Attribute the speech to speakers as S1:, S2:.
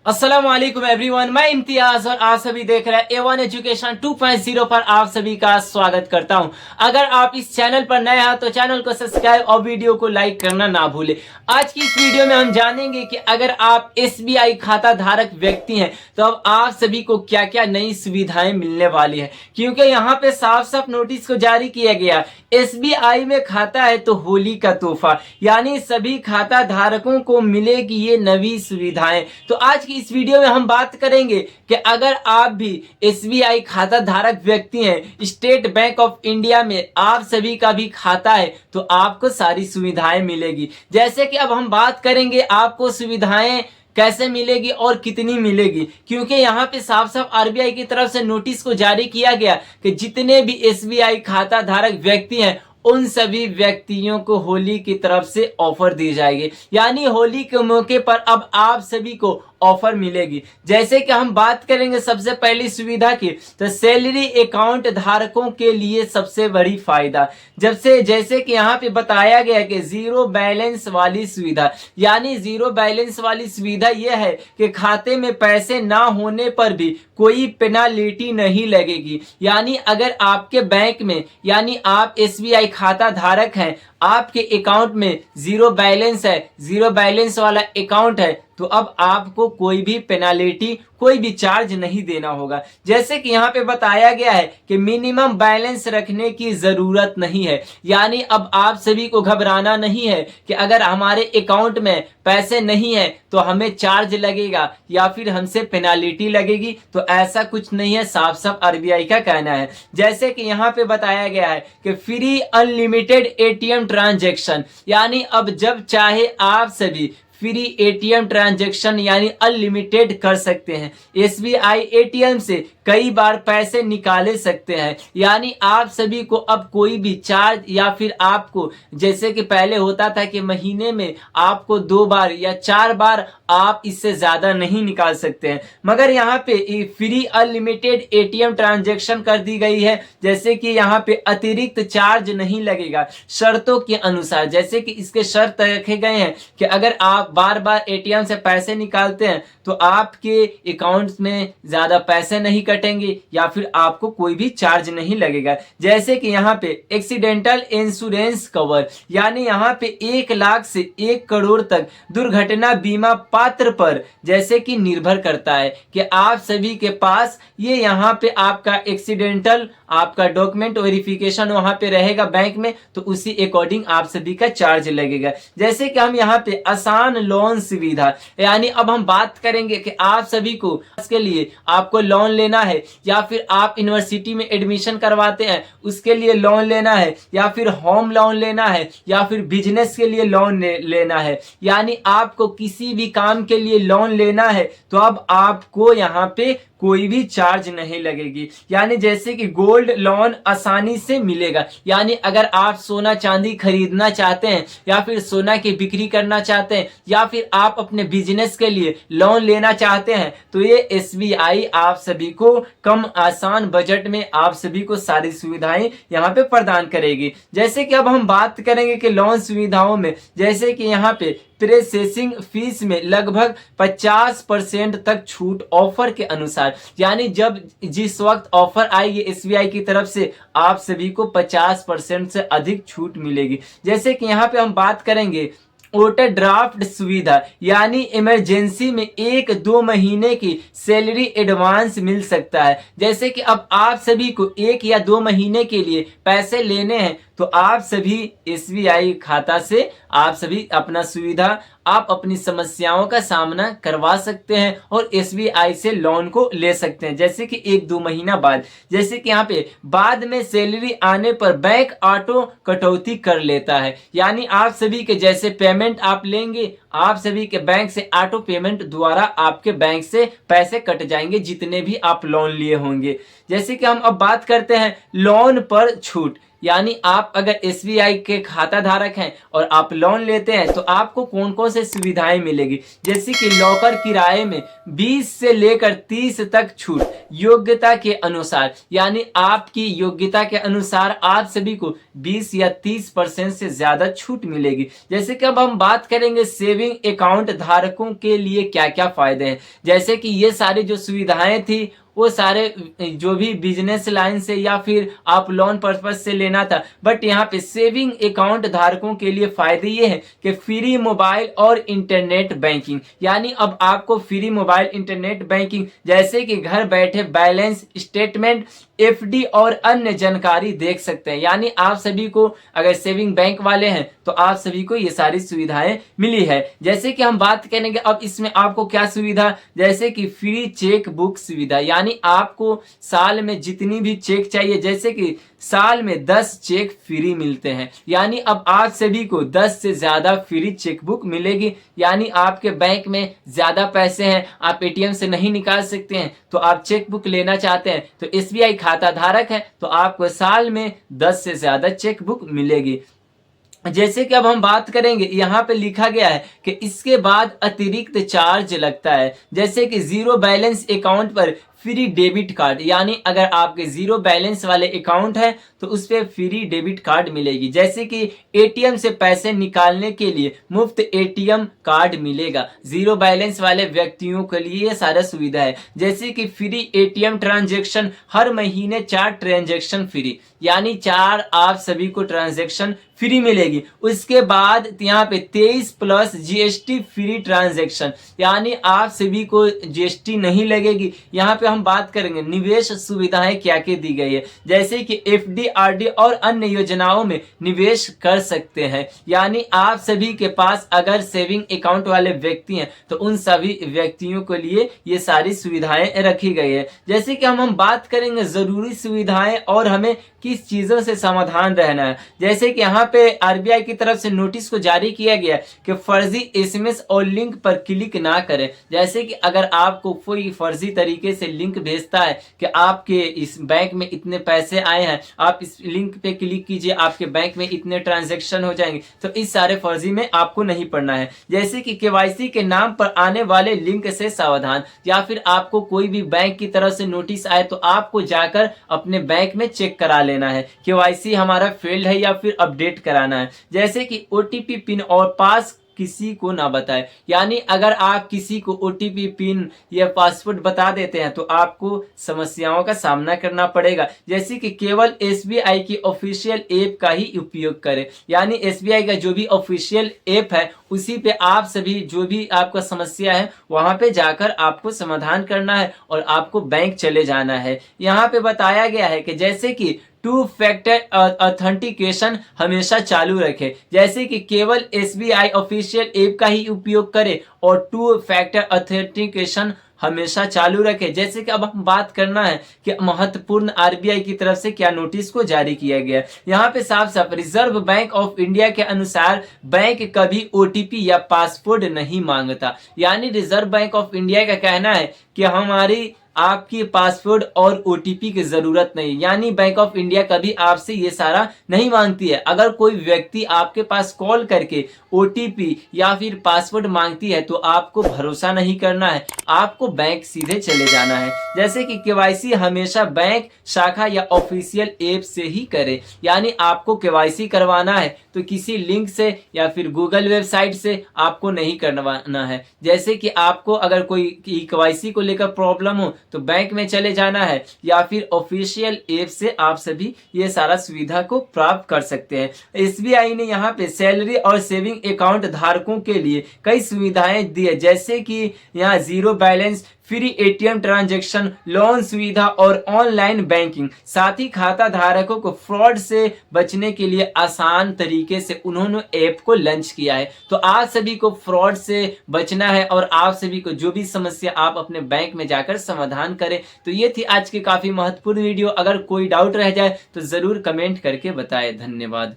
S1: अस्सलाम वालेकुम एवरीवन, मैं इम्तियाज और आप सभी देख रहे हैं A1 एजुकेशन 2.0 पर आप सभी का स्वागत करता हूं। अगर आप इस चैनल पर नए हैं तो चैनल को सब्सक्राइब और वीडियो को लाइक करना ना भूलें। आज की इस वीडियो में हम जानेंगे कि अगर आप SBI खाता धारक व्यक्ति हैं तो अब आप सभी को क्या क्या नई सुविधाएं मिलने वाली है, क्योंकि यहाँ पे साफ साफ नोटिस को जारी किया गया। SBI में खाता है तो होली का तोहफा, यानी सभी खाता धारकों को मिलेगी ये नवी सुविधाएं। तो आज की इस वीडियो में हम बात करेंगे कि अगर आप भी SBI खाता धारक व्यक्ति हैं, स्टेट बैंक ऑफ इंडिया में आप सभी का भी खाता है तो आपको सारी सुविधाएं मिलेगी। जैसे कि अब हम बात करेंगे आपको सुविधाएं कैसे मिलेगी और कितनी मिलेगी, क्योंकि यहाँ पे साफ साफ RBI की तरफ से नोटिस को जारी किया गया कि जितने भी SBI खाता धारक व्यक्ति हैं उन सभी व्यक्तियों को होली की तरफ से ऑफर दी जाएगी, यानी होली के मौके पर अब आप सभी को ऑफर मिलेगी। जैसे कि हम बात करेंगे सबसे पहली सुविधा की, तो सैलरी अकाउंट धारकों के लिए सबसे बड़ी फायदा, जैसे कि यहाँ पे बताया गया कि जीरो बैलेंस वाली सुविधा, यानी जीरो बैलेंस वाली सुविधा यह है कि खाते में पैसे ना होने पर भी कोई पेनाल्टी नहीं लगेगी। यानी अगर आपके बैंक में, यानी आप SBI खाता धारक हैं, आपके अकाउंट में जीरो बैलेंस है, जीरो बैलेंस वाला अकाउंट है, तो अब आपको कोई भी पेनाल्टी, कोई भी चार्ज नहीं देना होगा। जैसे कि यहाँ पे बताया गया है कि मिनिमम बैलेंस रखने की जरूरत नहीं है, यानी अब आप सभी को घबराना नहीं है कि अगर हमारे अकाउंट में पैसे नहीं है तो हमें चार्ज लगेगा या फिर हमसे पेनाल्टी लगेगी, तो ऐसा कुछ नहीं है, साफ साफ RBI का कहना है। जैसे कि यहाँ पे बताया गया है कि फ्री अनलिमिटेड ATM ट्रांजैक्शन, यानी अब जब चाहे आप सभी फ्री ATM ट्रांजैक्शन यानी अनलिमिटेड कर सकते हैं। SBI ATM से कई बार पैसे निकाले सकते हैं, यानी आप सभी को अब कोई भी चार्ज या फिर आपको, जैसे कि पहले होता था कि महीने में आपको 2 बार या 4 बार आप इससे ज्यादा नहीं निकाल सकते हैं, मगर यहाँ पे फ्री अनलिमिटेड ATM ट्रांजैक्शन कर दी गई है। जैसे कि यहाँ पे अतिरिक्त चार्ज नहीं लगेगा शर्तों के अनुसार। जैसे कि इसके शर्त रखे गए हैं कि अगर आप बार बार ATM से पैसे निकालते हैं तो आपके अकाउंट में ज्यादा पैसे नहीं कटेंगे या फिर आपको कोई भी चार्ज नहीं लगेगा। जैसे कि यहाँ पे एक्सीडेंटल इंश्योरेंस कवर, यानी यहाँ पे 1 लाख से 1 करोड़ तक दुर्घटना बीमा पात्र पर जैसे कि निर्भर करता है कि आप सभी के पास ये यहाँ पे आपका एक्सीडेंटल, आपका डॉक्यूमेंट वेरिफिकेशन वहां पे रहेगा बैंक में, तो उसी अकॉर्डिंग आप सभी का चार्ज लगेगा। जैसे कि हम यहाँ पे आसान लोन सुविधा, यानी अब हम बात करेंगे कि आप सभी को इसके लिए आपको लोन लेना है, या फिर आप यूनिवर्सिटी में एडमिशन करवाते हैं उसके लिए लोन लेना है, या फिर होम लोन लेना है, या फिर बिजनेस के लिए लोन लेना है, यानी आपको किसी भी काम के लिए लोन लेना है तो अब आपको यहाँ पे कोई भी चार्ज नहीं लगेगी। यानी जैसे कि गोल्ड लोन आसानी से मिलेगा, यानी अगर आप सोना चांदी खरीदना चाहते हैं या फिर सोना की बिक्री करना चाहते हैं या फिर आप अपने बिजनेस के लिए लोन लेना चाहते हैं तो ये SBI आप सभी को कम आसान बजट में आप सभी को सारी सुविधाएं यहाँ पे प्रदान करेगी। जैसे कि अब हम बात करेंगे कि लोन सुविधाओं में, जैसे कि यहाँ पे प्रोसेसिंग फीस में लगभग 50% तक छूट ऑफर के अनुसार, यानी जब जिस वक्त ऑफर आएगी SBI की तरफ से आप सभी को 50% से अधिक छूट मिलेगी। जैसे कि यहाँ पे हम बात करेंगे ओवरड्राफ्ट सुविधा, यानी इमरजेंसी में 1-2 महीने की सैलरी एडवांस मिल सकता है। जैसे कि अब आप सभी को 1 या 2 महीने के लिए पैसे लेने हैं तो आप सभी SBI खाता से आप सभी अपना सुविधा, आप अपनी समस्याओं का सामना करवा सकते हैं और SBI से लोन को ले सकते हैं। जैसे कि 1-2 महीना बाद, जैसे कि यहाँ पे बाद में सैलरी आने पर बैंक ऑटो कटौती कर लेता है, यानी आप सभी के जैसे पेमेंट आप लेंगे आप सभी के बैंक से ऑटो पेमेंट द्वारा आपके बैंक से पैसे कट जाएंगे जितने भी आप लोन लिए होंगे। जैसे कि हम अब बात करते हैं लोन पर छूट, यानी आप अगर SBI के खाता धारक हैं और आप लोन लेते हैं तो आपको कौन कौन से सुविधाएं मिलेगी, जैसे कि लॉकर किराए में 20 से लेकर 30 तक छूट योग्यता के अनुसार, यानी आपकी योग्यता के अनुसार आप सभी को 20 या 30% से ज्यादा छूट मिलेगी। जैसे कि अब हम बात करेंगे सेविंग अकाउंट धारकों के लिए क्या क्या फायदे हैं, जैसे कि ये सारी जो सुविधाएं थी वो सारे जो भी बिजनेस लाइन से या फिर आप लोन पर्पज से लेना था, बट यहाँ पे सेविंग अकाउंट धारकों के लिए फायदे ये है कि फ्री मोबाइल और इंटरनेट बैंकिंग, यानी अब आपको फ्री मोबाइल इंटरनेट बैंकिंग जैसे कि घर बैठे बैलेंस स्टेटमेंट, FD और अन्य जानकारी देख सकते हैं। यानी आप सभी को अगर सेविंग बैंक वाले हैं तो आप सभी को ये सारी सुविधाएं मिली है। जैसे कि हम बात करेंगे अब इसमें आपको क्या सुविधा, जैसे कि फ्री चेक बुक सुविधा, यानी आपको साल में जितनी भी चेक चाहिए, जैसे कि साल में 10 चेक फ्री मिलते हैं, यानी अब आप सभी को 10 से ज्यादा फ्री चेक बुक मिलेगी। यानी आपके बैंक में ज्यादा पैसे हैं, आप ATM से नहीं निकाल सकते हैं तो आप चेक बुक लेना चाहते हैं तो SBI खाता धारक है तो आपको साल में 10 से ज्यादा चेक बुक मिलेगी। जैसे कि अब हम बात करेंगे, यहाँ पे लिखा गया है कि इसके बाद अतिरिक्त चार्ज लगता है, जैसे कि जीरो बैलेंस अकाउंट पर फ्री डेबिट कार्ड, यानी अगर आपके जीरो बैलेंस वाले अकाउंट है तो उस पर फ्री डेबिट कार्ड मिलेगी। जैसे कि ATM से पैसे निकालने के लिए मुफ्त ATM कार्ड मिलेगा जीरो बैलेंस वाले व्यक्तियों के लिए, ये सारा सुविधा है। जैसे कि फ्री ATM ट्रांजेक्शन, हर महीने 4 ट्रांजेक्शन फ्री, यानी 4 आप सभी को ट्रांजेक्शन फ्री मिलेगी। उसके बाद यहाँ पे 23+ GST फ्री ट्रांजेक्शन, यानी आप सभी को GST नहीं लगेगी। यहाँ पे हम बात करेंगे निवेश सुविधाएं क्या क्या दी गई है, जैसे कि FD RD और अन्य योजनाओं में निवेश कर सकते हैं, यानी आप सभी के पास अगर सेविंग अकाउंट वाले व्यक्ति हैं तो उन सभी व्यक्तियों के लिए ये सारी सुविधाएं रखी गई है। जैसे कि हम बात करेंगे जरूरी सुविधाएं और हमें किस चीजों से समाधान रहना है, जैसे कि यहाँ पे RBI की तरफ से नोटिस को जारी किया गया कि फर्जी SMS और लिंक पर क्लिक ना करें। जैसे कि अगर आपको कोई फर्जी तरीके से लिंक भेजता है कि आपके इस बैंक में इतने पैसे आए हैं, आप इस लिंक पे क्लिक कीजिए, आपके बैंक में इतने ट्रांजैक्शन हो जाएंगे, तो इस सारे फर्जी में आपको नहीं पड़ना है। जैसे कि KYC के नाम पर आने वाले लिंक से सावधान, या फिर आपको कोई भी बैंक की तरफ से नोटिस आए तो आपको जाकर अपने बैंक में चेक करा लेना है KYC हमारा फेल्ड है या फिर अपडेट कराना है। जैसे कि OTP पिन और पास किसी को ना बताए, यानी अगर आप किसी को OTP पिन या पासवर्ड बता देते हैं तो आपको समस्याओं का सामना करना पड़ेगा। जैसे कि केवल SBI की ऑफिशियल ऐप का ही उपयोग करें, यानी SBI का जो भी ऑफिशियल ऐप है उसी पे आप सभी जो भी आपका समस्या है वहां पे जाकर आपको समाधान करना है और आपको बैंक चले जाना है। यहाँ पे बताया गया है कि जैसे कि 2 फैक्टर ऑथेंटिकेशन हमेशा चालू रखें, जैसे कि केवल SBI ऑफिशियल ऐप का ही उपयोग करें और 2 फैक्टर ऑथेंटिकेशन हमेशा चालू रखें। जैसे कि अब हम बात करना है कि महत्वपूर्ण RBI की तरफ से क्या नोटिस को जारी किया गया। यहाँ पे साफ साफ रिजर्व बैंक ऑफ इंडिया के अनुसार बैंक कभी OTP या पासवर्ड नहीं मांगता, यानी रिजर्व बैंक ऑफ इंडिया का कहना है कि हमारी आपकी पासवर्ड और OTP की जरूरत नहीं, यानी बैंक ऑफ इंडिया कभी आपसे ये सारा नहीं मांगती है। अगर कोई व्यक्ति आपके पास कॉल करके OTP या फिर पासवर्ड मांगती है तो आपको भरोसा नहीं करना है, आपको बैंक सीधे चले जाना है। जैसे कि KYC हमेशा बैंक शाखा या ऑफिशियल ऐप से ही करे, यानी आपको KYC करवाना है तो किसी लिंक से या फिर गूगल वेबसाइट से आपको नहीं करवाना है। जैसे कि आपको अगर कोई KYC को लेकर प्रॉब्लम हो तो बैंक में चले जाना है या फिर ऑफिशियल ऐप से आप सभी ये सारा सुविधा को प्राप्त कर सकते हैं। SBI ने यहाँ पे सैलरी और सेविंग अकाउंट धारकों के लिए कई सुविधाएं दी है, जैसे कि यहाँ zero balance, free ATM transaction, loan सुविधा और ऑनलाइन बैंकिंग। साथ ही खाता धारकों को फ्रॉड से बचने के लिए आसान तरीके से उन्होंने ऐप को लॉन्च किया है। तो आप सभी को फ्रॉड से बचना है और आप सभी को जो भी समस्या आप अपने बैंक में जाकर समाधान करें। तो ये थी आज की काफी महत्वपूर्ण वीडियो। अगर कोई डाउट रह जाए तो जरूर कमेंट करके बताएं। धन्यवाद।